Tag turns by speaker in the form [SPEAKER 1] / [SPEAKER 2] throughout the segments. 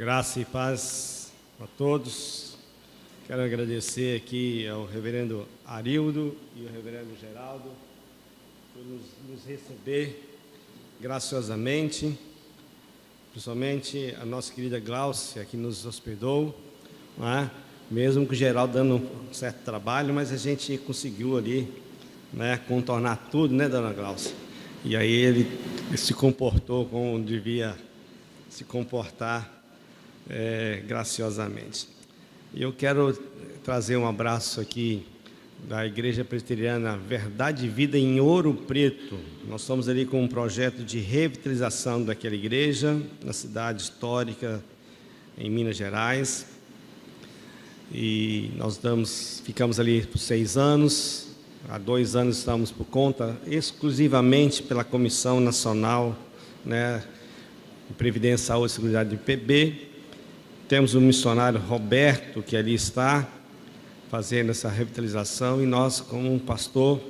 [SPEAKER 1] Graça e paz a todos. Quero agradecer aqui ao reverendo Arildo e ao reverendo Geraldo por nos receber graciosamente, principalmente a nossa querida Gláucia, que nos hospedou, não é? Mesmo com o Geraldo dando um certo trabalho, mas a gente conseguiu ali, né, contornar tudo, né, dona Gláucia? E aí ele se comportou como devia se comportar graciosamente. E eu quero trazer um abraço aqui da Igreja Presbiteriana Verdade e Vida em Ouro Preto. Nós estamos ali com um projeto de revitalização daquela igreja, na cidade histórica, em Minas Gerais. E nós ficamos ali por 6 anos. Há 2 anos estamos por conta, exclusivamente pela Comissão Nacional, né, de Previdência, Saúde e Seguridade de PB. Temos o missionário Roberto, que ali está fazendo essa revitalização, e nós, como um pastor,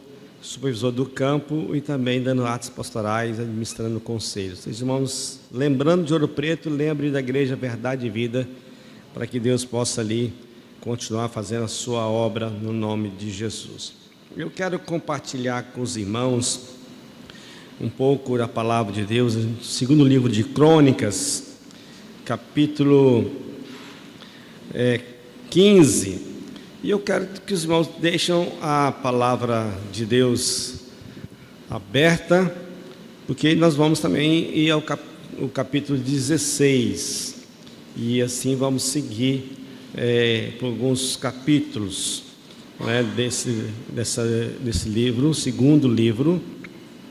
[SPEAKER 1] supervisor do campo e também dando atos pastorais, administrando conselhos. Os irmãos, lembrando de Ouro Preto, lembre da Igreja Verdade e Vida, para que Deus possa ali continuar fazendo a sua obra no nome de Jesus. Eu quero compartilhar com os irmãos um pouco da palavra de Deus, no segundo livro de Crônicas, capítulo 15, e eu quero que os irmãos deixem a palavra de Deus aberta, porque nós vamos também ir ao capítulo 16, e assim vamos seguir por alguns capítulos, né, desse livro, segundo livro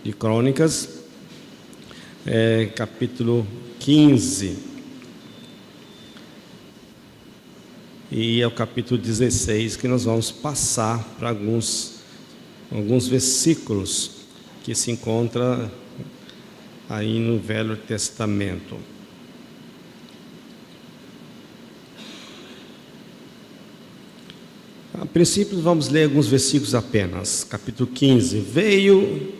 [SPEAKER 1] de Crônicas, capítulo 15. E é o capítulo 16 que nós vamos passar para alguns versículos que se encontram aí no Velho Testamento. A princípio vamos ler alguns versículos apenas. Capítulo 15. Veio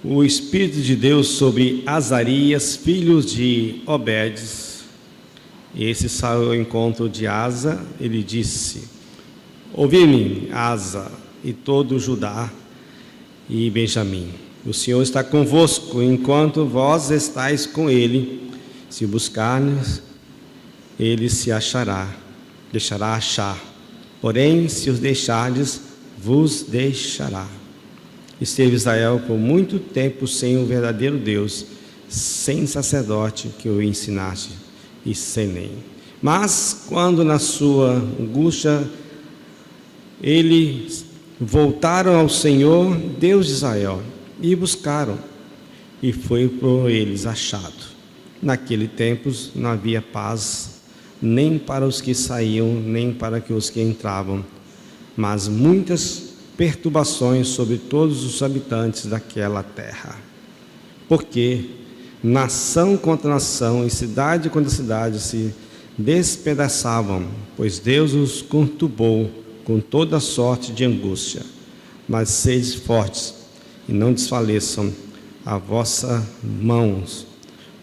[SPEAKER 1] o Espírito de Deus sobre Azarias, filho de Obed. E esse saiu ao encontro de Asa. Ele disse: ouvi-me, Asa, e todo Judá e Benjamim. O Senhor está convosco, enquanto vós estáis com ele. Se buscardes, ele se deixará achar. Porém, se os deixardes, vos deixará. Esteve Israel por muito tempo sem o verdadeiro Deus, sem sacerdote que o ensinasse, e sem lei. Mas quando na sua angústia eles voltaram ao Senhor, Deus de Israel, e buscaram, e foi por eles achado. Naquele tempo não havia paz, nem para os que saíam, nem para os que entravam, mas muitas perturbações sobre todos os habitantes daquela terra. Porque nação contra nação e cidade contra cidade se despedaçavam, pois Deus os conturbou com toda sorte de angústia. Mas sede fortes e não desfaleçam a vossas mãos,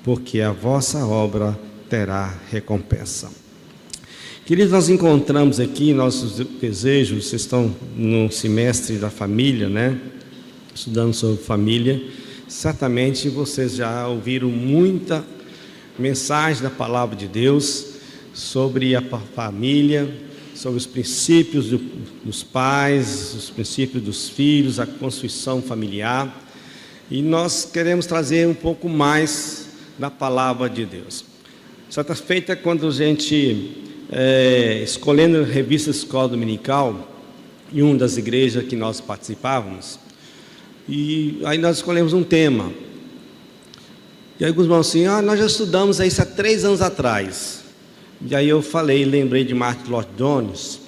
[SPEAKER 1] porque a vossa obra terá recompensa. Queridos, nós encontramos aqui nossos desejos. Vocês estão no semestre da família, né? Estudando sobre família. Certamente vocês já ouviram muita mensagem da palavra de Deus sobre a família, sobre os princípios dos pais, os princípios dos filhos, a constituição familiar. E nós queremos trazer um pouco mais da palavra de Deus. Certa feita, quando a gente escolhendo a revista Escola Dominical, em uma das igrejas que nós participávamos, e aí nós escolhemos um tema. E aí alguns irmãos assim: nós já estudamos isso há 3 anos atrás. E aí eu lembrei de Martin Lloyd-Jones,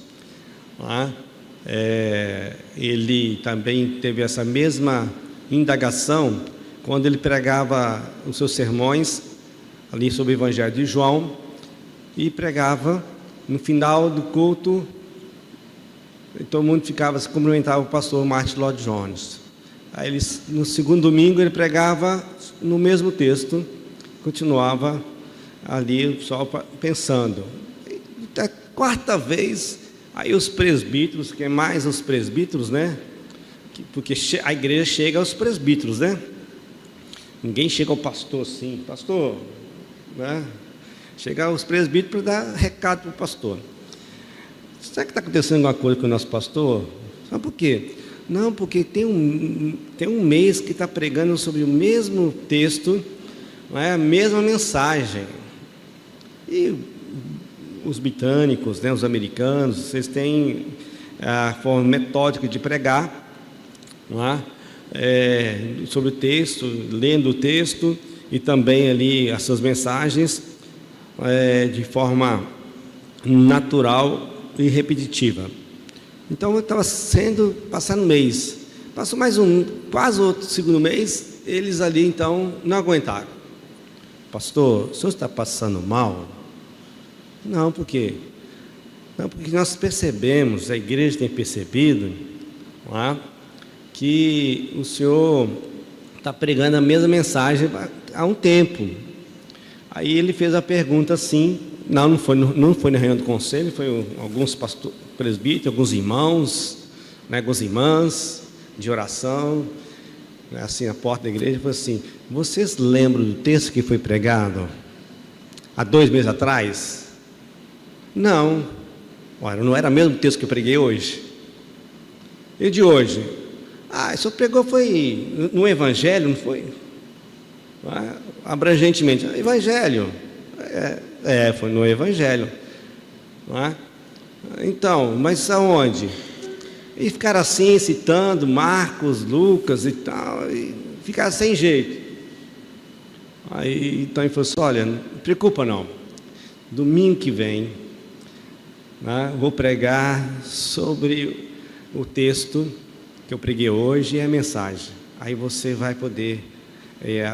[SPEAKER 1] ele também teve essa mesma indagação quando ele pregava os seus sermões ali sobre o Evangelho de João, e pregava no final do culto, e todo mundo se cumprimentava o pastor Martin Lloyd-Jones. Aí no segundo domingo ele pregava no mesmo texto, continuava ali só pensando. E a quarta vez, aí os presbíteros, que é mais os presbíteros, né? Porque a igreja chega aos presbíteros, né? Ninguém chega ao pastor assim, pastor, né? Chega aos presbíteros para dar recado para o pastor. Será que está acontecendo alguma coisa com o nosso pastor? Sabe por quê? Não, porque tem um mês que está pregando sobre o mesmo texto, não é? A mesma mensagem. E os britânicos, né, os americanos, vocês têm a forma metódica de pregar, não é? Sobre o texto, lendo o texto, e também ali as suas mensagens de forma natural e repetitiva. Então eu estava passando um mês, passou mais quase outro segundo mês, eles ali então não aguentaram. Pastor, o senhor está passando mal? Não, por quê? Não, porque nós percebemos, a igreja tem percebido, não é, que o senhor está pregando a mesma mensagem há um tempo. Aí ele fez a pergunta assim, não foi na reunião do conselho, foi alguns presbíteros, alguns irmãos, né, algumas irmãs de oração, né, assim, a porta da igreja, falou assim: vocês lembram do texto que foi pregado há 2 meses atrás? Não. Olha, não era o mesmo texto que eu preguei hoje. E de hoje? O senhor pregou foi no Evangelho, não foi? Abrangentemente, Evangelho. Foi no Evangelho. Não é? Então, mas aonde? E ficaram assim, citando Marcos, Lucas e tal, e ficaram sem jeito. Aí então ele falou assim: olha, não preocupa não, domingo que vem, né, vou pregar sobre o texto que eu preguei hoje e a mensagem. Aí você vai poder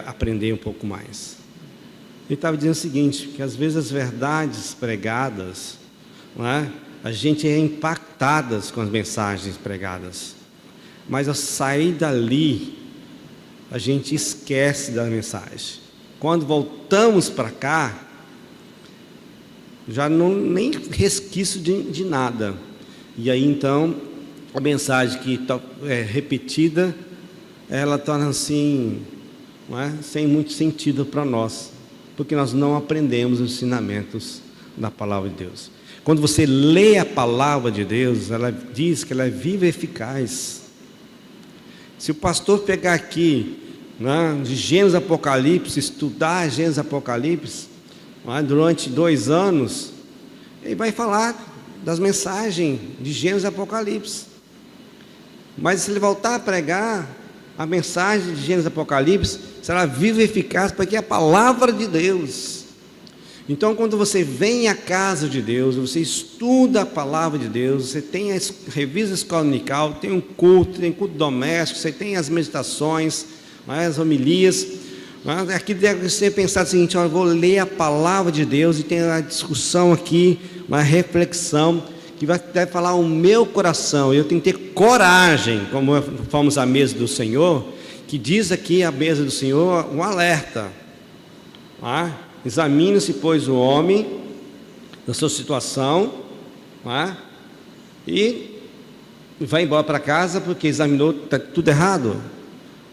[SPEAKER 1] aprender um pouco mais. Ele estava dizendo o seguinte, que às vezes as verdades pregadas, não é? A gente é impactadas com as mensagens pregadas, mas ao sair dali, a gente esquece da mensagem. Quando voltamos para cá, já não nem resquício de nada. E aí então, a mensagem que é repetida, ela torna assim, não é? Sem muito sentido para nós, porque nós não aprendemos os ensinamentos da palavra de Deus. Quando você lê a palavra de Deus, ela diz que ela é viva e eficaz. Se o pastor pegar aqui, né, de Gênesis Apocalipse, estudar Gênesis Apocalipse, né, durante 2 anos, ele vai falar das mensagens de Gênesis Apocalipse. Mas se ele voltar a pregar a mensagem de Gênesis Apocalipse, será viva e eficaz, porque é a palavra de Deus. Então, quando você vem à casa de Deus, você estuda a palavra de Deus, você tem a revista escola dominical, tem um culto, tem culto doméstico, você tem as meditações, as homilias. Aqui deve ser pensado o seguinte: eu vou ler a palavra de Deus e tem a discussão aqui, uma reflexão que deve falar o meu coração. Eu tenho que ter coragem, como fomos à mesa do Senhor, que diz aqui a mesa do Senhor um alerta. Examine-se, pois, o homem da sua situação, e vai embora para casa porque examinou, está tudo errado.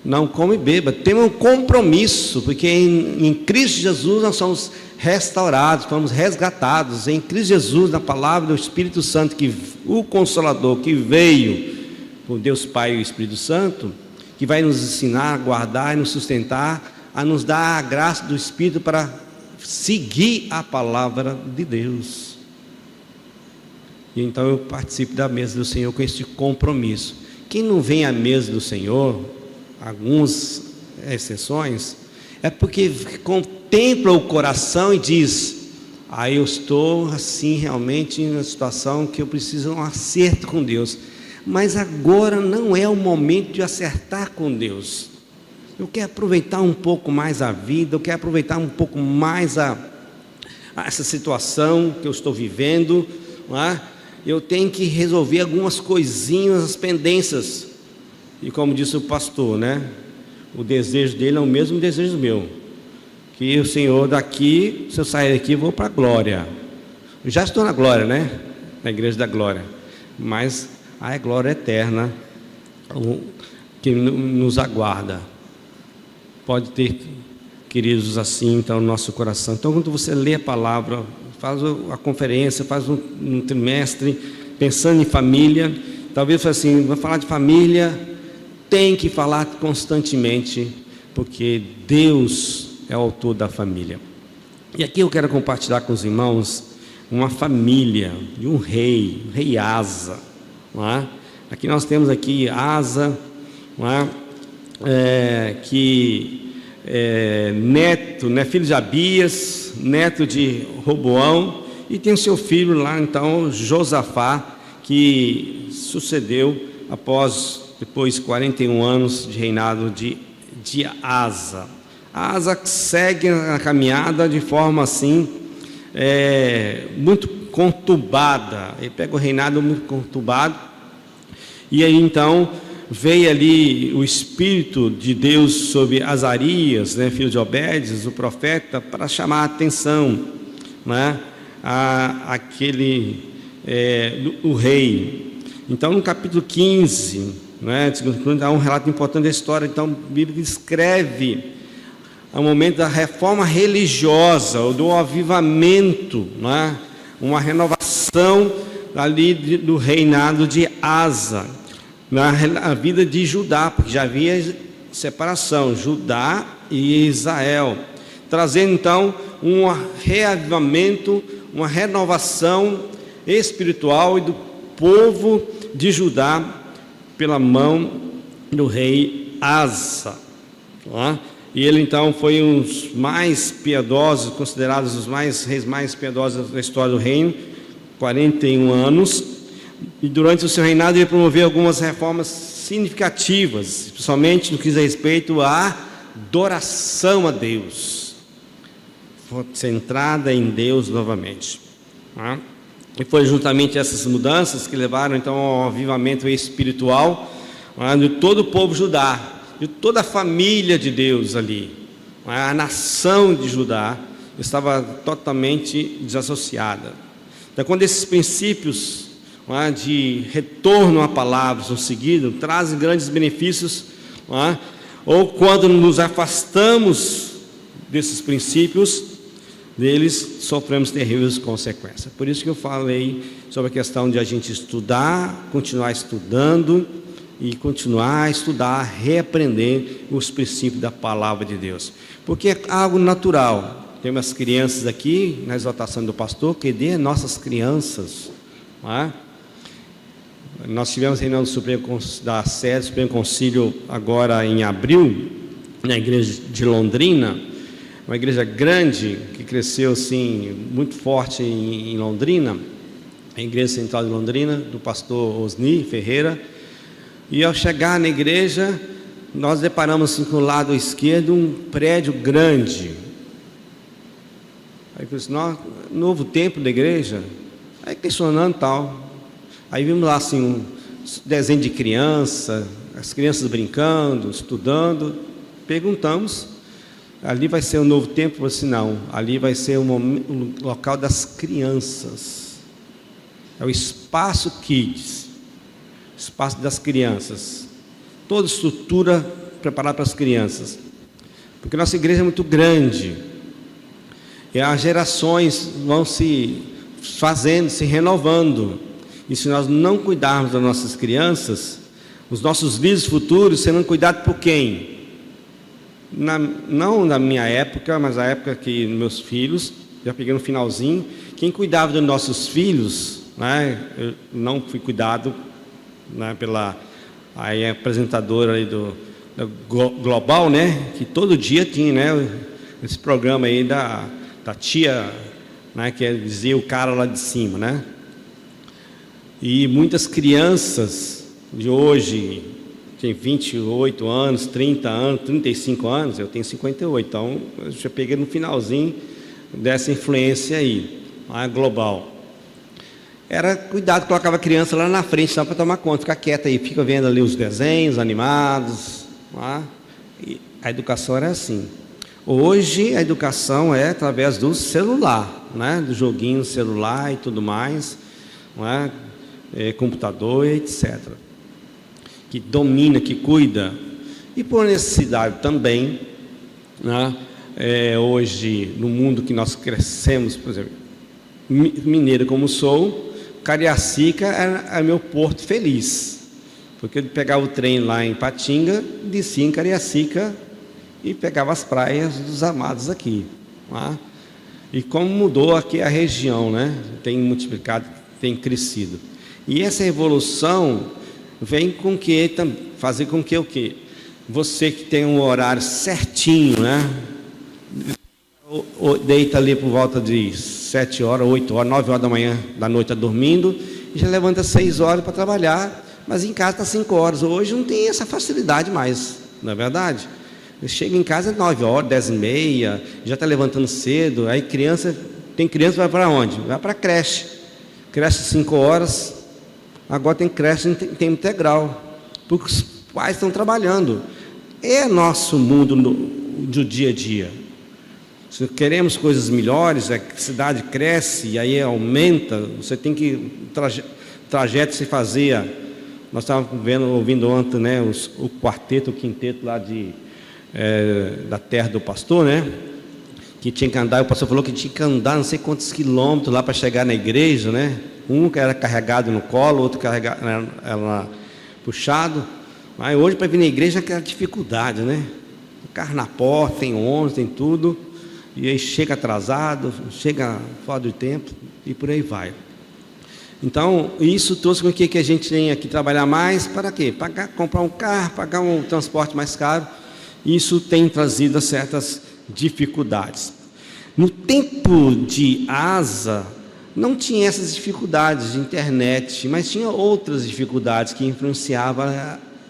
[SPEAKER 1] Não come e beba, tem um compromisso, porque em Cristo Jesus nós somos restaurados, fomos resgatados. Em Cristo Jesus, na palavra do Espírito Santo, o Consolador que veio por Deus Pai e o Espírito Santo, que vai nos ensinar a guardar e nos sustentar, a nos dar a graça do Espírito para seguir a palavra de Deus. E então eu participo da mesa do Senhor com este compromisso. Quem não vem à mesa do Senhor, algumas exceções, é porque contempla o coração e diz: eu estou assim realmente em uma situação que eu preciso de um acerto com Deus, mas agora não é o momento de acertar com Deus. Eu quero aproveitar um pouco mais a vida, eu quero aproveitar um pouco mais essa situação que eu estou vivendo, não é? Eu tenho que resolver algumas coisinhas, as pendências. E como disse o pastor, né? O desejo dele é o mesmo desejo meu, que o Senhor daqui, se eu sair daqui, eu vou para a glória. Eu já estou na glória, né? Na igreja da glória. Mas a glória eterna que nos aguarda. Pode ter, queridos, assim, então, no nosso coração. Então, quando você lê a palavra, faz a conferência, faz um trimestre, pensando em família, talvez assim, vai falar de família, tem que falar constantemente, porque Deus é o autor da família. E aqui eu quero compartilhar com os irmãos uma família de um rei, o rei Asa, não é? Aqui nós temos aqui Asa, não é? Neto, né, filho de Abias, neto de Roboão, e tem o seu filho lá, então, Josafá, que sucedeu depois 41 anos de reinado de Asa. Asa segue a caminhada de forma assim, muito conturbada. Ele pega o reinado muito conturbado, e aí então veio ali o Espírito de Deus sobre Azarias, né, filho de Obedes, o profeta, para chamar a atenção, né, o rei. Então, no capítulo 15, né, há um relato importante da história. Então, a Bíblia descreve o momento da reforma religiosa, ou do avivamento, né, uma renovação ali do reinado de Asa, na vida de Judá, porque já havia separação, Judá e Israel, trazendo então um reavivamento, uma renovação espiritual e do povo de Judá pela mão do rei Asa. E ele então foi um dos mais piedosos, considerados os reis mais piedosos da história do reino, 41 anos, e durante o seu reinado ele promoveu algumas reformas significativas, especialmente no que diz respeito à adoração a Deus, centrada em Deus novamente. E foi justamente essas mudanças que levaram então ao avivamento espiritual de todo o povo Judá, de toda a família de Deus ali. A nação de Judá estava totalmente desassociada. Então, quando esses princípios de retorno à palavra são seguidos, trazem grandes benefícios, ou quando nos afastamos desses princípios, deles sofremos terríveis consequências. Por isso que eu falei sobre a questão de a gente estudar, continuar estudando e continuar a estudar, reaprender os princípios da palavra de Deus, porque é algo natural. Tem umas crianças aqui na exaltação do pastor, que dê nossas crianças, Nós tivemos reunião da sede do Supremo Concílio agora em abril, na igreja de Londrina, uma igreja grande que cresceu assim muito forte em Londrina, a igreja central de Londrina, do pastor Osni Ferreira. E ao chegar na igreja, nós deparamos assim, com o lado esquerdo um prédio grande. Aí eu disse, novo templo da igreja, aí questionando tal. Aí vimos lá assim um desenho de criança, as crianças brincando, estudando. Perguntamos, ali vai ser um novo templo? Assim, não, ali vai ser um local das crianças. É o espaço Kids, espaço das crianças. Toda estrutura preparada para as crianças. Porque nossa igreja é muito grande. E as gerações vão se fazendo, se renovando. E se nós não cuidarmos das nossas crianças, os nossos filhos futuros serão cuidados por quem? Não na minha época, mas na época que meus filhos, já peguei no finalzinho, quem cuidava dos nossos filhos, né? Eu não fui cuidado, né, pela apresentadora aí do Global, né? Que todo dia tinha, né, esse programa aí da tia, né, que dizia o cara lá de cima, né? E muitas crianças de hoje tem 28 anos, 30 anos, 35 anos, eu tenho 58, então eu já peguei no finalzinho dessa influência aí, a global. Era cuidado, colocava a criança lá na frente só para tomar conta, ficar quieta aí, fica vendo ali os desenhos animados, e a educação era assim. Hoje a educação é através do celular, né? Do joguinho celular e tudo mais, não é? Computador, etc. Que domina, que cuida. E por necessidade também, né? Hoje, no mundo que nós crescemos, por exemplo, mineiro como sou, Cariacica é meu porto feliz, porque eu pegava o trem lá em Patinga, descia em Cariacica e pegava as praias dos amados aqui, né? E como mudou aqui a região, né? Tem multiplicado, tem crescido. E essa evolução vem com que fazer com que o quê? Você que tem um horário certinho, né? Deita ali por volta de 7 horas, 8 horas, 9 horas da noite está dormindo, e já levanta 6 horas para trabalhar, mas em casa está 5 horas. Hoje não tem essa facilidade mais, não é verdade? Chega em casa 9 horas, 10 e meia, já está levantando cedo. Aí tem criança que vai para onde? Vai para a creche. Creche 5 horas, agora tem creche em tempo integral, porque os pais estão trabalhando. É nosso mundo do dia a dia. Se queremos coisas melhores, a cidade cresce e aí aumenta, você tem que trajeto se fazia. Nós estávamos ouvindo ontem, né, o quarteto, o quinteto lá da terra do pastor, né? Que tinha que andar, o pastor falou que tinha que andar não sei quantos quilômetros lá para chegar na igreja, né? Um que era carregado no colo, outro carregado, era puxado. Mas hoje para vir na igreja é aquela dificuldade, né? O carro na porta, tem ônibus, tem tudo. E aí chega atrasado, chega fora do tempo e por aí vai. Então, isso trouxe com que a gente tenha que trabalhar mais para quê? Comprar um carro, pagar um transporte mais caro. Isso tem trazido certas dificuldades. No tempo de Asa, não tinha essas dificuldades de internet, mas tinha outras dificuldades que influenciavam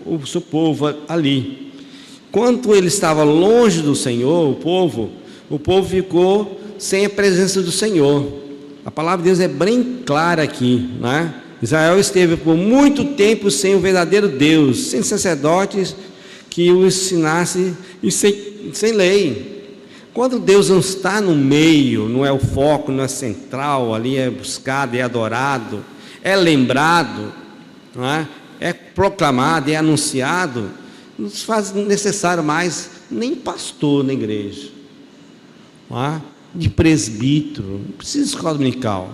[SPEAKER 1] o seu povo ali. Quando ele estava longe do Senhor, o povo ficou sem a presença do Senhor. A palavra de Deus é bem clara aqui, né? Israel esteve por muito tempo sem o verdadeiro Deus, sem sacerdotes que o ensinasse e sem lei. Quando Deus não está no meio, não é o foco, não é central, ali é buscado, é adorado, é lembrado, não é proclamado, é anunciado, não se faz necessário mais nem pastor na igreja, de presbítero, não precisa de escola dominical,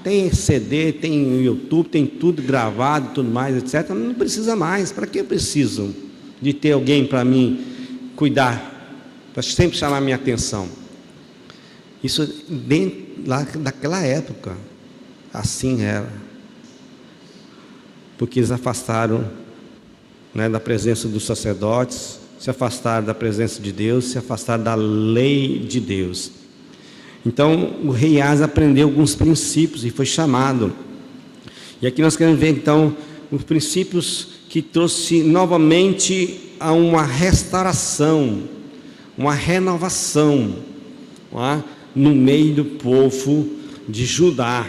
[SPEAKER 1] tem CD, tem YouTube, tem tudo gravado, tudo mais, etc. Não precisa mais. Para que eu preciso de ter alguém para mim cuidar, para sempre chamar a minha atenção? Isso lá daquela época, assim era, porque eles afastaram, né, da presença dos sacerdotes, se afastaram da presença de Deus, se afastaram da lei de Deus. Então o rei Asa aprendeu alguns princípios e foi chamado. E aqui nós queremos ver então os princípios que trouxe novamente a uma restauração, uma renovação, no meio do povo de Judá.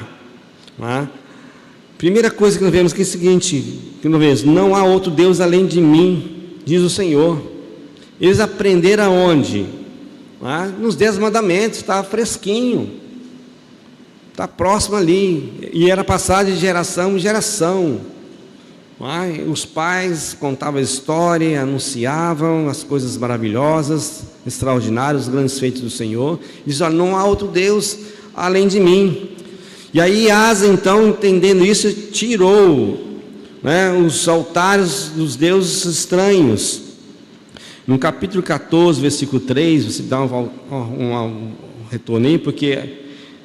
[SPEAKER 1] Primeira coisa que nós vemos que é o seguinte, que nós vemos: não há outro Deus além de mim, diz o Senhor. Eles aprenderam aonde? Nos 10 mandamentos, estava fresquinho, está próximo ali, e era passado de geração em geração. Os pais contavam a história, anunciavam as coisas maravilhosas, extraordinárias, os grandes feitos do Senhor. Diz: não há outro Deus além de mim. E aí Asa, então, entendendo isso, tirou, os altares dos deuses estranhos. No capítulo 14, versículo 3, você dá um retorno aí, porque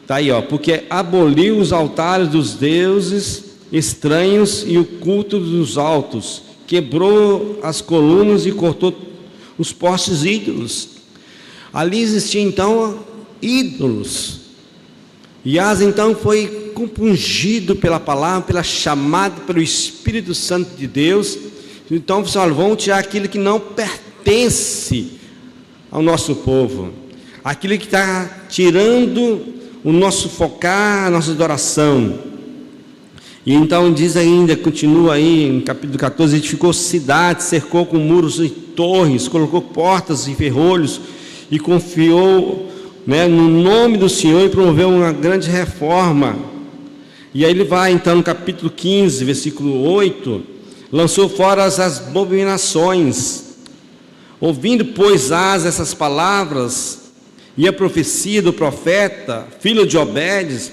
[SPEAKER 1] está aí, porque aboliu os altares dos deuses estranhos e o culto dos altos, quebrou as colunas e cortou os postes ídolos. Ali existiam então ídolos. E Asa então foi compungido pela palavra, pela chamada, pelo Espírito Santo de Deus. Então, pessoal, vamos tirar aquilo que não pertence ao nosso povo, aquilo que está tirando o nosso focar, a nossa adoração. E então diz ainda, continua aí em capítulo 14, edificou cidades, cercou com muros e torres, colocou portas e ferrolhos e confiou, né, no nome do Senhor, e promoveu uma grande reforma. E aí ele vai então no capítulo 15, versículo 8, lançou fora as abominações. Ouvindo, pois, Asa essas palavras e a profecia do profeta, filho de Obedes,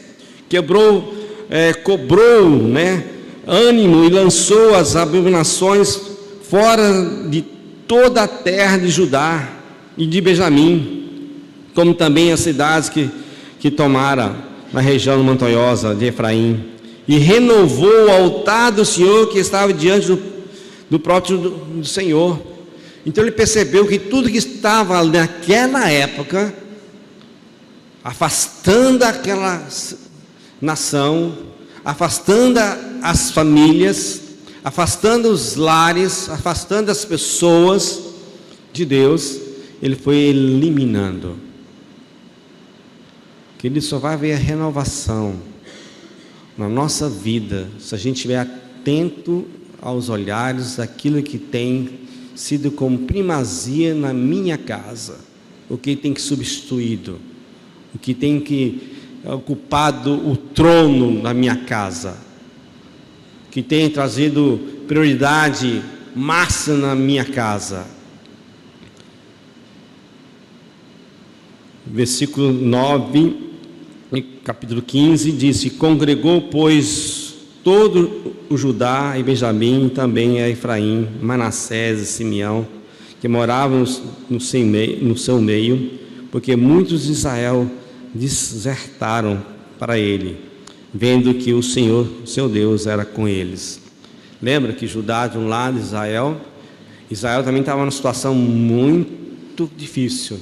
[SPEAKER 1] cobrou, né, ânimo e lançou as abominações fora de toda a terra de Judá e de Benjamim, como também as cidades que tomara na região montanhosa de Efraim, e renovou o altar do Senhor que estava diante do próprio do Senhor. Então ele percebeu que tudo que estava naquela época, afastando aquela nação, afastando as famílias, afastando os lares, afastando as pessoas de Deus, ele foi eliminando. Que ele só vai haver a renovação na nossa vida se a gente estiver atento aos olhares daquilo que tem sido como primazia na minha casa, o que tem que substituído, o que tem que ocupado o trono na minha casa, que tem trazido prioridade máxima na minha casa. Versículo 9, capítulo 15, diz: congregou, pois, todo o Judá e Benjamim, também a Efraim, Manassés e Simeão, que moravam no seu meio, porque muitos de Israel desertaram para ele, vendo que o Senhor, seu Deus, era com eles. Lembra que Judá de um lado, Israel também estava numa situação muito difícil,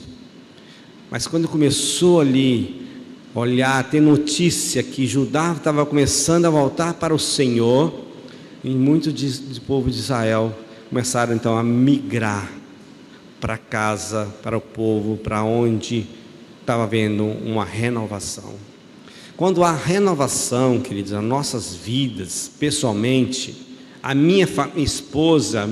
[SPEAKER 1] mas quando começou ali olhar, ter notícia que Judá estava começando a voltar para o Senhor, e muitos do povo de Israel começaram então a migrar para casa, para o povo, para onde estava havendo uma renovação. Quando há renovação, queridos, nas nossas vidas, pessoalmente, a minha esposa,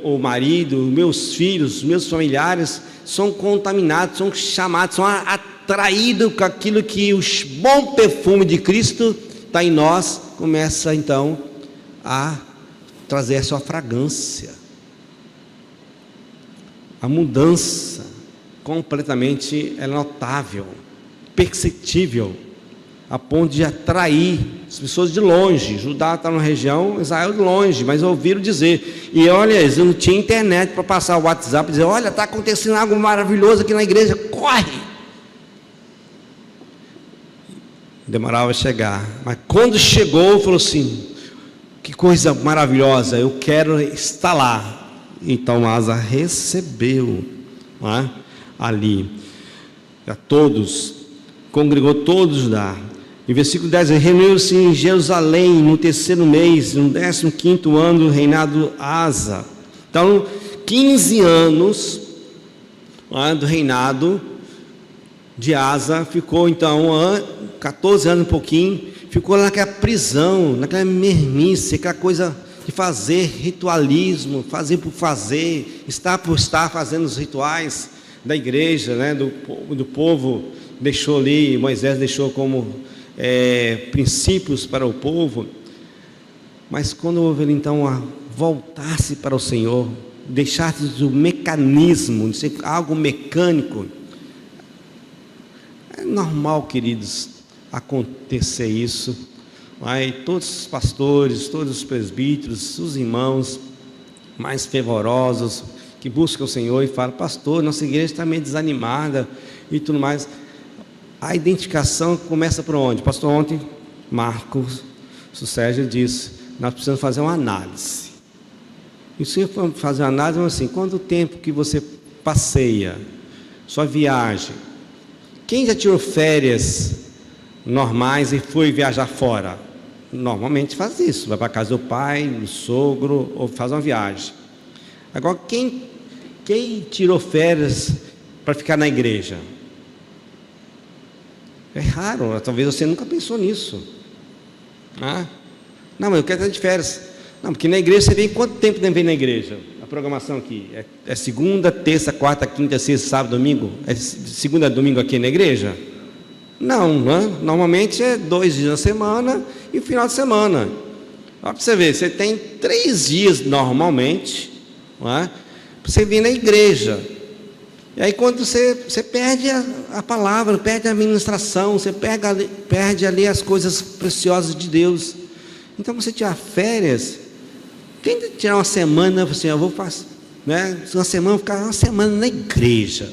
[SPEAKER 1] o marido, meus filhos, meus familiares são contaminados, são chamados, são atraídos com aquilo que o bom perfume de Cristo está em nós, começa então a trazer a sua fragrância. A mudança completamente é notável, perceptível, a ponto de atrair as pessoas de longe. Judá está numa região, Israel de longe, mas ouviram dizer. E olha, eles não tinham internet para passar o WhatsApp e dizer: olha, está acontecendo algo maravilhoso aqui na igreja, corre! Demorava a chegar, mas quando chegou, falou assim: que coisa maravilhosa, eu quero estar lá. Então Asa recebeu, não é? Ali a todos, congregou todos Judá. Em versículo 10, reuniu-se em Jerusalém no terceiro mês, no 15º ano do reinado Asa. Então 15 anos do reinado de Asa, ficou então 14 anos um pouquinho, ficou naquela prisão, naquela mermice, aquela coisa de fazer ritualismo, fazer por fazer, estar por estar fazendo os rituais da igreja, né, do povo, deixou ali, Moisés deixou como princípios para o povo. Mas quando houve ele então a voltar-se para o Senhor, deixar-se do mecanismo, de ser algo mecânico, é normal, queridos, acontecer isso. Aí todos os pastores, todos os presbíteros, os irmãos mais fervorosos que buscam o Senhor e falam: pastor, nossa igreja está meio desanimada e tudo mais. A identificação começa por onde? Pastor, ontem Marcos Sérgio disse: nós precisamos fazer uma análise. E se for fazer uma análise, assim, quanto tempo que você passeia, sua viagem? Quem já tirou férias normais e foi viajar fora? Normalmente faz isso, vai para a casa do pai, do sogro, ou faz uma viagem. Agora, quem tirou férias para ficar na igreja? É raro, talvez você nunca pensou nisso. Ah, não, mas eu quero estar de férias. Não, porque na igreja você vem quanto tempo vem na igreja? A programação aqui é segunda, terça, quarta, quinta, sexta, sábado, domingo? É segunda a domingo aqui na igreja? Não, normalmente é 2 dias na semana e o final de semana. Olha para você ver, você tem 3 dias normalmente, para você vir na igreja. E aí quando você perde a palavra, perde a administração, você perde ali as coisas preciosas de Deus. Então você tirar férias, tenta tirar uma semana, assim, eu vou fazer, uma semana, vou ficar uma semana na igreja.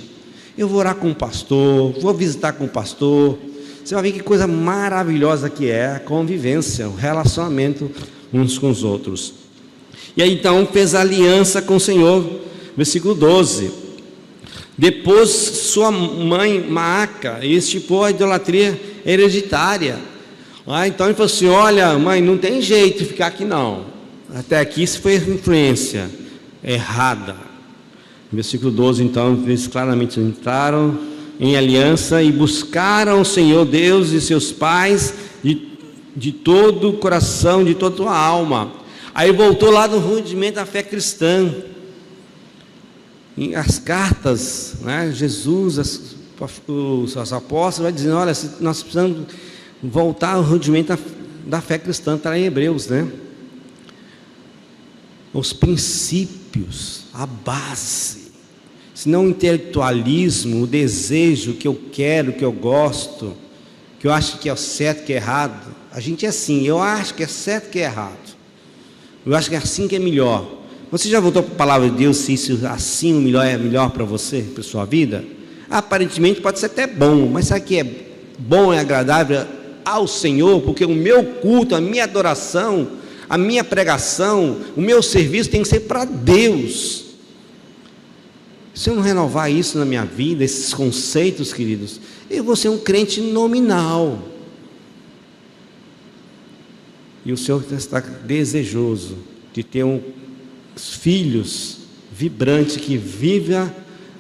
[SPEAKER 1] Eu vou orar com o pastor, vou visitar com o pastor. Você vai ver que coisa maravilhosa que é a convivência, o relacionamento uns com os outros. E aí então fez aliança com o Senhor, versículo 12. Depois sua mãe Maaca estipou a idolatria hereditária. Então ele falou assim: olha, mãe, não tem jeito de ficar aqui não. Até aqui isso foi influência errada. Versículo 12, então, eles claramente entraram em aliança e buscaram o Senhor Deus e seus pais de todo o coração, de toda a alma. Aí voltou lá no rudimento da fé cristã. As cartas, Jesus, os apóstolos, vai dizendo: olha, nós precisamos voltar ao rudimento da fé cristã, está em Hebreus, os princípios, a base, senão o intelectualismo, o desejo que eu quero, que eu gosto, que eu acho que é certo, que é errado. A gente é assim: eu acho que é certo, que é errado, eu acho que é assim que é melhor. Você já voltou para a palavra de Deus se isso assim o melhor é melhor para você, para a sua vida? Aparentemente pode ser até bom, mas sabe que é bom e agradável ao Senhor? Porque o meu culto, a minha adoração, a minha pregação, o meu serviço tem que ser para Deus. Se eu não renovar isso na minha vida, esses conceitos, queridos, eu vou ser um crente nominal. E o Senhor está desejoso de ter filhos vibrantes, que viva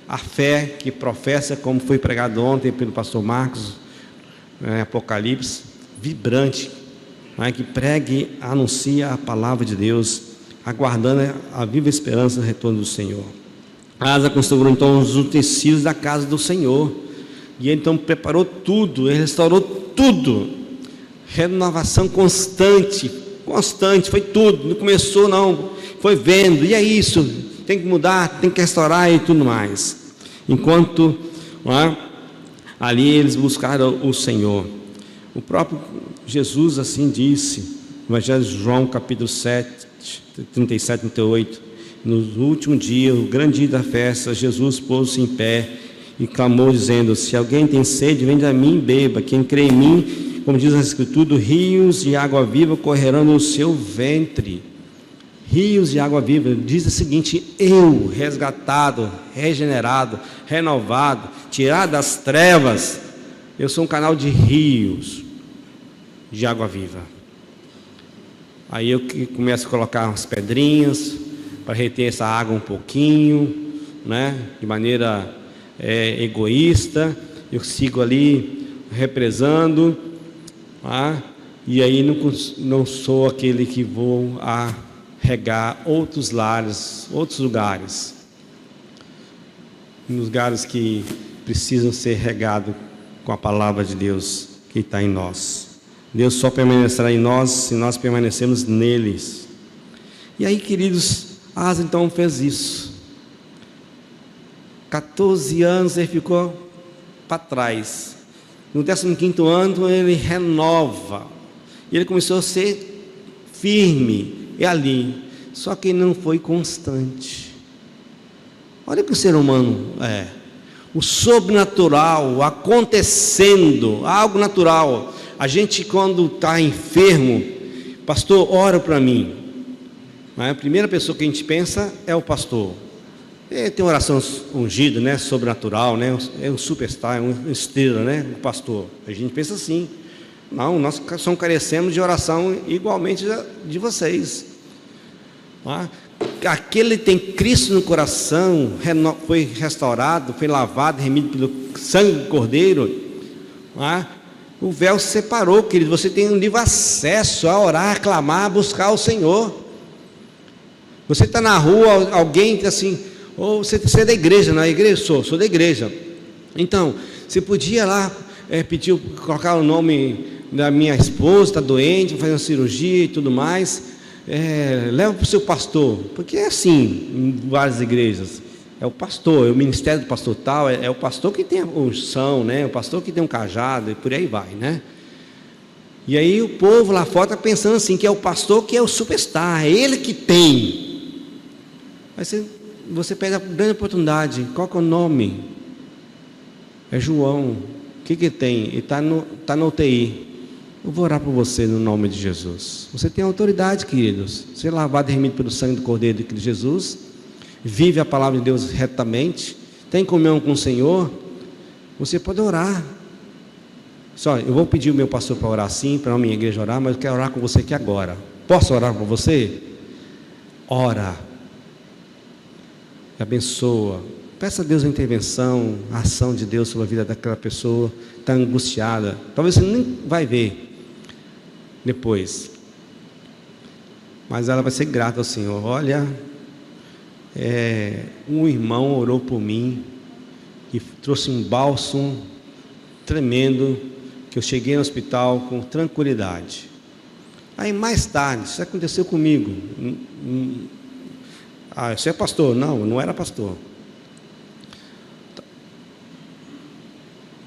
[SPEAKER 1] a fé, que professa, como foi pregado ontem pelo pastor Marcos, Apocalipse, vibrante, que pregue, anuncia a palavra de Deus, aguardando a viva esperança do retorno do Senhor. Asa construiu então os utensílios da casa do Senhor, e ele então preparou tudo, ele restaurou tudo, renovação constante, foi tudo, não começou não, foi vendo, e é isso, tem que mudar, tem que restaurar e tudo mais. Enquanto ali eles buscaram o Senhor, o próprio Jesus assim disse, no Evangelho de João capítulo 7, 37, 38, no último dia, o grande dia da festa, Jesus pôs-se em pé e clamou dizendo: se alguém tem sede, vem a mim e beba. Quem crê em mim, como diz a Escritura, rios de água viva correrão no seu ventre. Rios de água viva. Diz o seguinte: eu, resgatado, regenerado, renovado, tirado das trevas, eu sou um canal de rios de água viva. Aí eu começo a colocar umas pedrinhas para reter essa água um pouquinho, de maneira egoísta. Eu sigo ali represando, e aí não sou aquele que vou regar outros lares, outros lugares, lugares que precisam ser regados com a palavra de Deus que está em nós. Deus só permanecerá em nós se nós permanecermos neles. E aí, queridos, Asa então fez isso. 14 anos ele ficou para trás. No 15º ano ele renova. E ele começou a ser firme ali. Só que ele não foi constante. Olha que o ser humano é. O sobrenatural acontecendo, algo natural. A gente, quando está enfermo, pastor, ora para mim. A primeira pessoa que a gente pensa é o pastor. Tem oração ungida, sobrenatural, é um superstar, é uma estrela, o pastor. A gente pensa assim. Não, nós só carecemos de oração igualmente de vocês. Aquele tem Cristo no coração, foi restaurado, foi lavado, remido pelo sangue do Cordeiro, O véu se separou, querido. Você tem um livre acesso a orar, a clamar, a buscar o Senhor. Você está na rua, alguém assim, ou você é da igreja, não é igreja? Sou da igreja. Então, você podia lá pedir, colocar o nome da minha esposa, está doente, fazer uma cirurgia e tudo mais, leva para o seu pastor, porque é assim em várias igrejas, é o pastor, é o ministério do pastor tal, é o pastor que tem a unção, né? O pastor que tem um cajado e por aí vai, né? E aí o povo lá fora está pensando assim, que é o pastor que é o superstar, é ele que tem. Aí você pede a grande oportunidade. Qual que é o nome? É João. O que tem? Ele está na UTI. Eu vou orar por você no nome de Jesus. Você tem autoridade, queridos. Você é lavado e remido pelo sangue do Cordeiro de Jesus, vive a palavra de Deus retamente, tem comunhão com o Senhor. Você pode orar. Só, eu vou pedir o meu pastor para orar sim, para a minha igreja orar, mas eu quero orar com você aqui agora. Posso orar com você? Ora. Abençoa. Peça a Deus a intervenção, a ação de Deus sobre a vida daquela pessoa. Está angustiada. Talvez você nem vai ver depois, mas ela vai ser grata ao Senhor. Olha, um irmão orou por mim e trouxe um bálsamo tremendo, que eu cheguei no hospital com tranquilidade. Aí mais tarde, isso aconteceu comigo. Você é pastor? Não era pastor.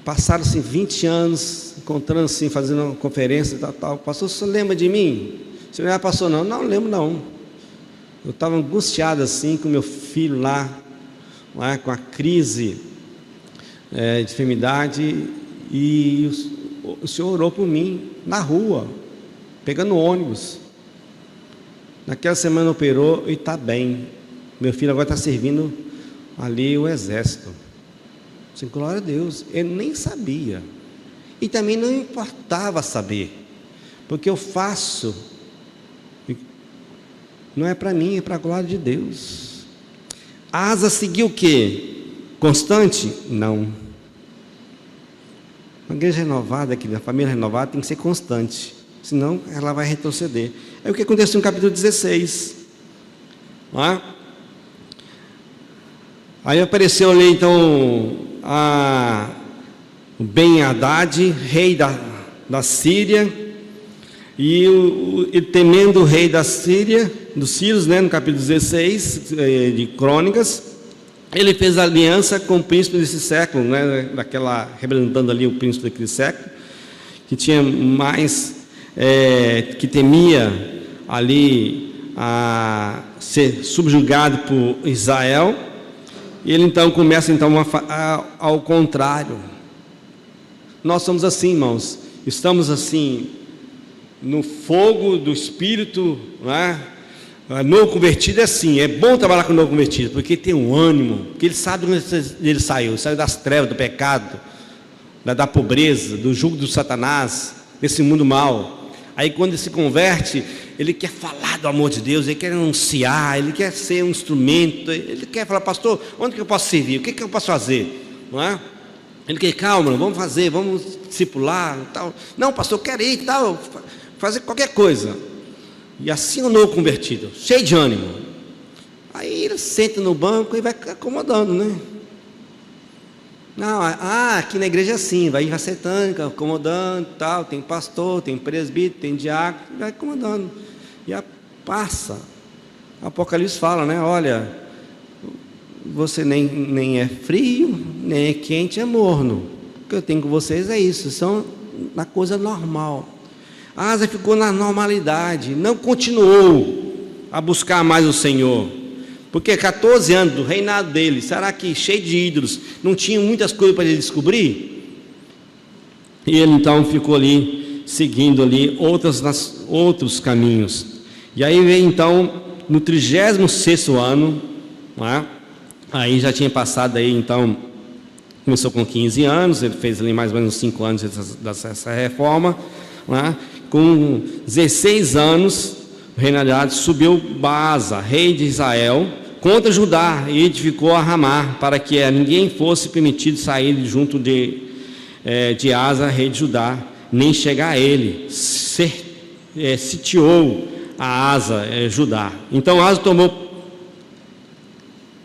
[SPEAKER 1] Passaram-se 20 anos, encontrando assim, fazendo uma conferência e tal. Pastor, você lembra de mim? Você não era pastor? Não lembro não. Eu estava angustiado assim, com meu filho lá, com a crise de enfermidade, e o Senhor orou por mim, na rua, pegando ônibus. Naquela semana operou e está bem. Meu filho agora está servindo ali o exército. Sim, glória a Deus. Ele nem sabia. E também não importava saber. Porque eu faço. Não é para mim, é para a glória de Deus. A Asa seguiu o quê? Constante? Não. Uma igreja renovada, aqui, a família renovada tem que ser constante. Senão ela vai retroceder. É o que aconteceu no capítulo 16. Não é? Aí apareceu ali então o Ben-Hadad, rei da Síria, e temendo o rei da Síria, dos sírios, né, no capítulo 16 de Crônicas, ele fez aliança com o príncipe desse século, né, representando ali o príncipe daquele século, que tinha mais, que temia ali a ser subjugado por Israel. E ele então começa ao contrário. Nós somos assim, irmãos, estamos assim no fogo do Espírito, não é? Novo convertido é assim, é bom trabalhar com novo convertido, porque tem um ânimo, porque ele sabe onde ele saiu das trevas, do pecado, da pobreza, do jugo do Satanás, desse mundo mau. Aí quando ele se converte, ele quer falar do amor de Deus, ele quer anunciar, ele quer ser um instrumento, ele quer falar, pastor, onde que eu posso servir? O que eu posso fazer? Não é? Ele quer, calma, vamos fazer, vamos discipular, tal. Não, pastor, eu quero ir, tal, fazer qualquer coisa. E assim é o novo convertido, cheio de ânimo. Aí ele senta no banco e vai acomodando, né? Não, aqui na igreja é assim, vai sentando, acomodando, tal, tem pastor, tem presbítero, tem diácono, vai acomodando. E passa. Apocalipse fala, né? Olha, você nem é frio, nem é quente, é morno. O que eu tenho com vocês é isso, são na coisa normal. A Asa ficou na normalidade, não continuou a buscar mais o Senhor. Porque 14 anos do reinado dele, será que cheio de ídolos, não tinha muitas coisas para ele descobrir? E ele então ficou ali, seguindo ali outros caminhos. E aí veio então, no 36º ano, não é? Aí já tinha passado aí então, começou com 15 anos, ele fez ali mais ou menos 5 anos dessa reforma, não é? Com 16 aus, o rei Hadad subiu Baasa, rei de Israel, contra Judá, e edificou a Ramá, para que ninguém fosse permitido sair junto de Asa, rei de Judá. nem chegar a ele, sitiou a Asa, Judá. Então Asa tomou,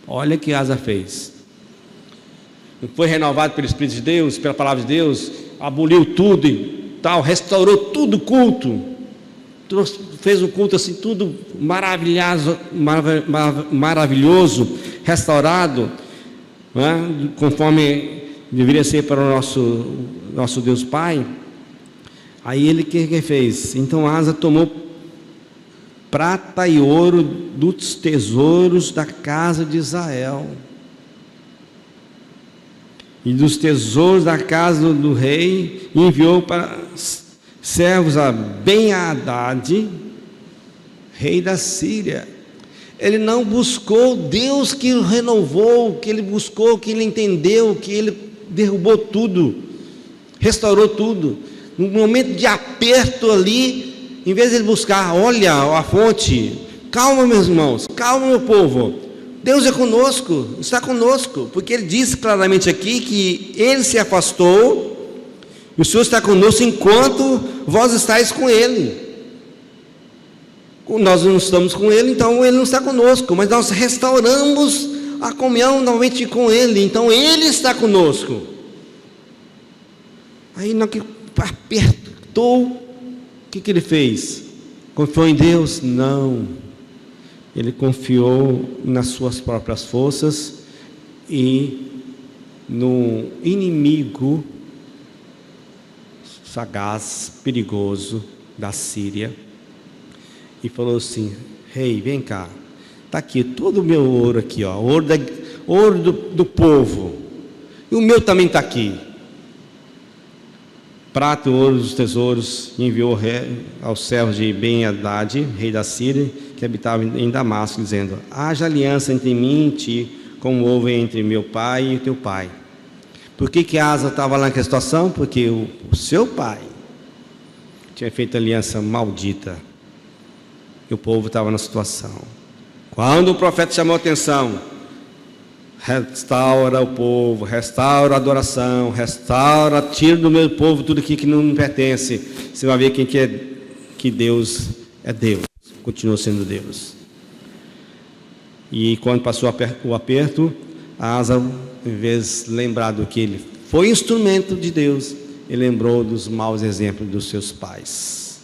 [SPEAKER 1] olha o que Asa fez, foi renovado pelo Espírito de Deus, pela palavra de Deus, aboliu tudo e tal, restaurou tudo o culto, fez um culto assim, tudo maravilhoso, restaurado, né, conforme deveria ser para o nosso Deus Pai. Aí ele que fez? Então Asa tomou prata e ouro dos tesouros da casa de Israel e dos tesouros da casa do rei, e enviou para servos a Ben-Hadad, rei da Síria. Ele não buscou Deus, que o renovou, que ele buscou, que ele entendeu, que ele derrubou tudo, restaurou tudo. No momento de aperto ali, em vez de ele buscar, olha a fonte, calma meus irmãos, calma meu povo, Deus é conosco, está conosco, porque ele disse claramente aqui que ele se afastou, e o Senhor está conosco enquanto vós estáis com ele. Nós não estamos com ele, então ele não está conosco, mas nós restauramos a comunhão novamente com ele, então ele está conosco. Aí não que apertou, o que ele fez? Confiou em Deus? Não. Ele confiou nas suas próprias forças e no inimigo sagaz, perigoso da Síria, e falou assim: rei, vem cá, está aqui todo o meu ouro aqui, ó, ouro do povo, e o meu também está aqui, prata e ouro dos tesouros. E enviou aos servos de Ben-Hadad, rei da Síria, que habitava em Damasco, dizendo: haja aliança entre mim e ti, como houve entre meu pai e teu pai. Por que Asa estava lá naquela situação? Porque o seu pai tinha feito aliança maldita, e o povo estava na situação. Quando o profeta chamou a atenção: restaura o povo, restaura a adoração, restaura, tira do meu povo tudo aqui que não me pertence, você vai ver quem que é, que Deus é Deus, continua sendo Deus. E quando passou o aperto, Asa, em vez de lembrar do que ele foi instrumento de Deus, ele lembrou dos maus exemplos dos seus pais.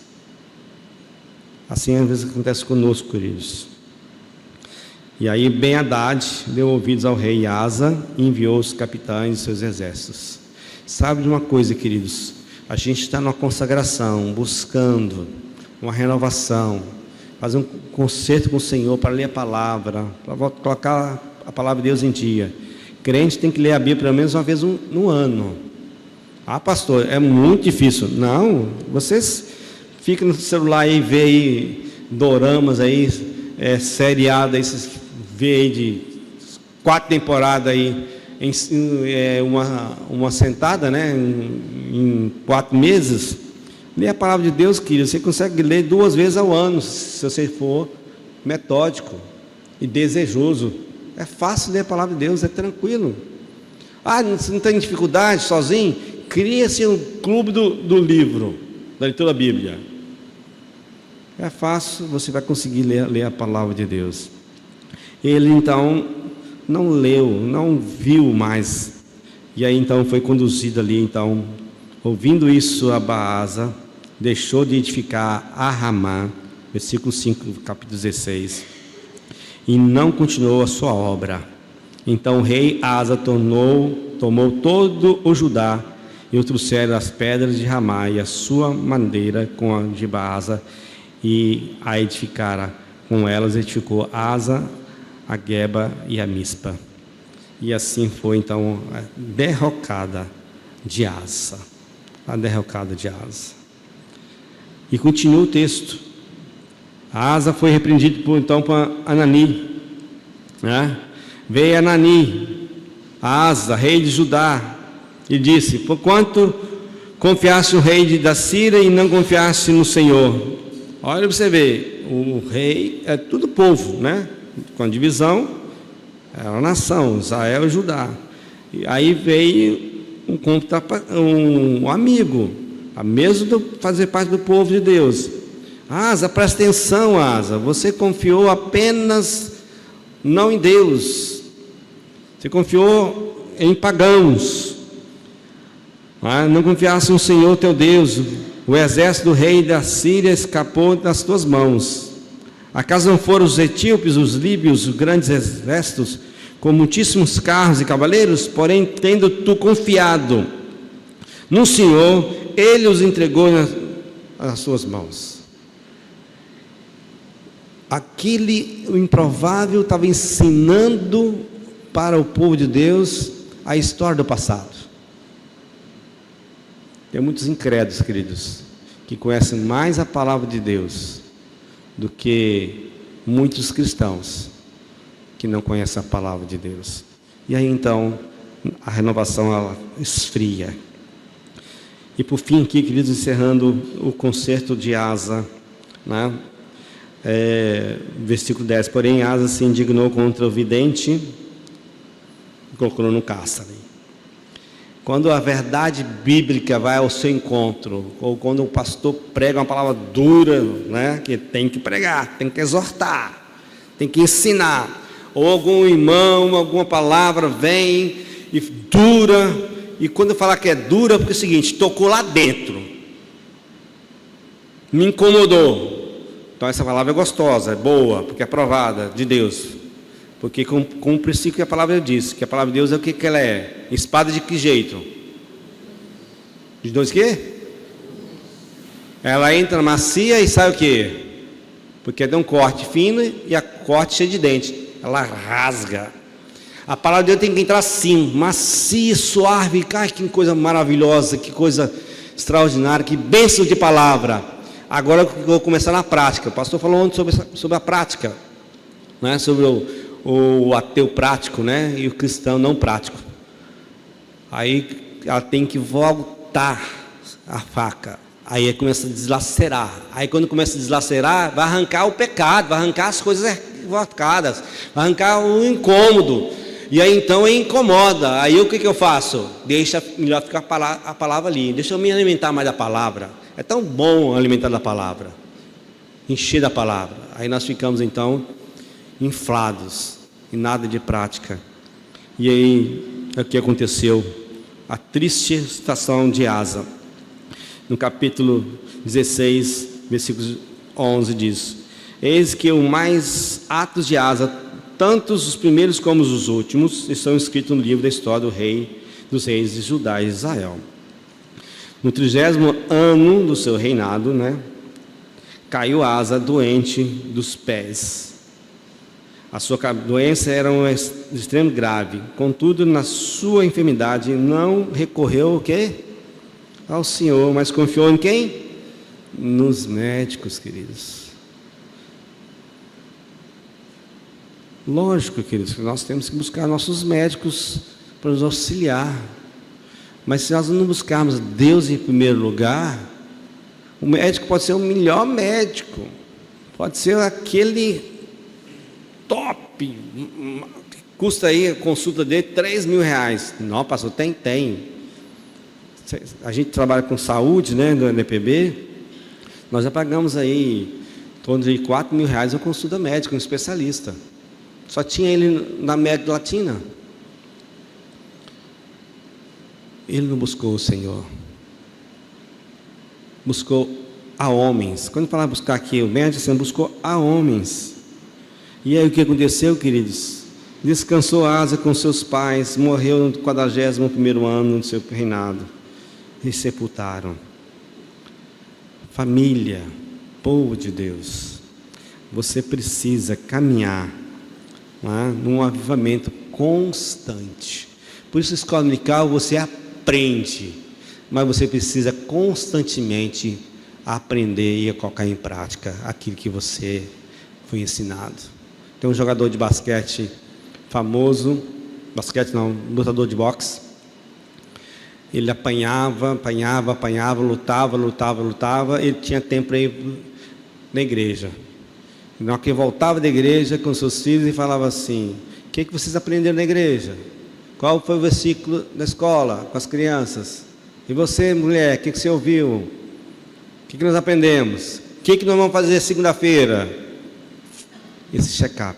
[SPEAKER 1] Assim às vezes acontece conosco, queridos. E aí Ben-Hadad deu ouvidos ao rei Asa e enviou os capitães de seus exércitos. Sabe de uma coisa, queridos? A gente está numa consagração, buscando uma renovação, fazer um concerto com o Senhor para ler a palavra, para colocar a palavra de Deus em dia. Crente tem que ler a Bíblia pelo menos uma vez no ano. Ah, pastor, é muito difícil. Não, vocês ficam no celular aí, vê aí doramas aí, seriado aí, vocês vê aí de 4 temporadas aí, uma sentada, né, em 4 meses. Lê a palavra de Deus, querido, você consegue ler 2 vezes ao ano, se você for metódico e desejoso. É fácil ler a palavra de Deus, é tranquilo. Ah, você não tem dificuldade sozinho? Cria-se um clube do livro, da leitura da Bíblia. É fácil, você vai conseguir ler a palavra de Deus. Ele então não leu, não viu mais. E aí então foi conduzido ali, então, ouvindo isso, a Baasa deixou de edificar a Ramá, versículo 5 do capítulo 16, e não continuou a sua obra. Então o rei Asa tomou todo o Judá, e o trouxeram as pedras de Ramá e a sua madeira com a de Baasa, e a edificara. Com elas edificou Asa, a Geba e a Mispa. E assim foi então a derrocada de Asa. A derrocada de Asa. E continua o texto. Asa foi repreendido então por Anani, né? Veio Anani, Asa, rei de Judá, e disse: por quanto confiaste no rei da Síria e não confiaste no Senhor? Olha para você ver, o rei é tudo povo, né? Com a divisão, é uma nação, Israel e Judá. E aí veio um amigo, a mesmo fazer parte do povo de Deus. Asa, presta atenção, Asa, você confiou apenas não em Deus, você confiou em pagãos, não confiasse no Senhor teu Deus. O exército do rei da Síria escapou das tuas mãos. Acaso não foram os etíopes, os líbios, os grandes exércitos, com muitíssimos carros e cavaleiros? Porém, tendo tu confiado no Senhor, Ele os entregou nas suas mãos. Aquele, o improvável, estava ensinando para o povo de Deus a história do passado. Tem muitos incrédulos, queridos, que conhecem mais a palavra de Deus do que muitos cristãos que não conhecem a palavra de Deus. E aí então a renovação ela esfria. E por fim aqui, queridos, encerrando o concerto de Asa, né? Versículo 10: porém Asa se indignou contra o vidente e colocou no cárcere. Quando a verdade bíblica vai ao seu encontro, ou quando o pastor prega uma palavra dura, né, que tem que pregar, tem que exortar, tem que ensinar, ou algum irmão, alguma palavra vem e dura, e quando eu falar que é dura, porque é o seguinte, tocou lá dentro, me incomodou. Então essa palavra é gostosa, é boa, porque é aprovada de Deus. Porque com o princípio que a palavra diz, que a palavra de Deus é o que ela é? Espada de que jeito? De dois quê? Ela entra macia e sai o quê? Porque dá um corte fino e a corte cheia de dente. Ela rasga. A palavra de Deus tem que entrar assim, macia, suave. Ai, que coisa maravilhosa, que coisa extraordinária, que bênção de palavra. Agora eu vou começar na prática. O pastor falou ontem sobre a prática, né? Sobre o ateu prático, né? E o cristão não prático. Aí ela tem que voltar a faca. Aí começa a deslacerar. Aí quando começa a deslacerar, vai arrancar o pecado, vai arrancar as coisas equivocadas, vai arrancar o incômodo. E aí então incomoda. Aí o que eu faço? Deixa melhor ficar a palavra ali. Deixa eu me alimentar mais da palavra. É tão bom alimentar da palavra, encher da palavra. Aí nós ficamos então inflados e nada de prática. E aí é o que aconteceu, a triste situação de Asa. No capítulo 16, versículo 11 diz: eis que os mais atos de Asa, tantos os primeiros como os últimos, estão escritos no livro da história dos reis de Judá e Israel. No 30º ano do seu reinado, né, caiu Asa doente dos pés. A sua doença era de extremo grave. Contudo, na sua enfermidade, não recorreu ao quê? Ao Senhor, mas confiou em quem? Nos médicos, queridos. Lógico, queridos, que nós temos que buscar nossos médicos para nos auxiliar. Mas se nós não buscarmos Deus em primeiro lugar, o médico pode ser o melhor médico, pode ser aquele top, custa aí a consulta dele R$3.000. Não, pastor, tem. A gente trabalha com saúde, né, do NPB, nós já pagamos aí em torno de R$4.000 a consulta médica, um especialista. Só tinha ele na América Latina. Ele não buscou o Senhor, buscou a homens. Quando fala buscar aqui o médico, você buscou a homens. E aí o que aconteceu, queridos? Descansou Asa com seus pais, morreu no 41º ano do seu reinado, e sepultaram. Família, povo de Deus, você precisa caminhar num avivamento constante. Por isso, escola dominical, você aprende, mas você precisa constantemente aprender e colocar em prática aquilo que você foi ensinado. Tem um jogador de basquete famoso, lutador de boxe. Ele apanhava, lutava. Ele tinha tempo para ir na igreja. Na hora que voltava da igreja com seus filhos e falava assim: o que vocês aprenderam na igreja? Qual foi o versículo da escola com as crianças? E você, mulher, o que você ouviu? O que nós aprendemos? O que nós vamos fazer segunda-feira? Esse check-up.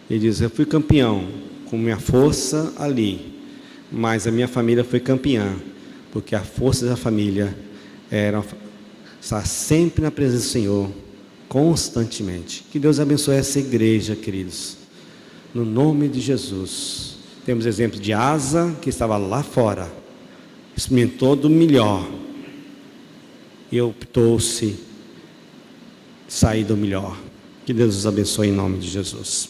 [SPEAKER 1] Ele diz: eu fui campeão com minha força ali, mas a minha família foi campeã, porque a força da família era estar sempre na presença do Senhor, constantemente. Que Deus abençoe essa igreja, queridos, no nome de Jesus. Temos exemplo de Asa, que estava lá fora, experimentou do melhor e optou-se sair do melhor. Que Deus os abençoe em nome de Jesus.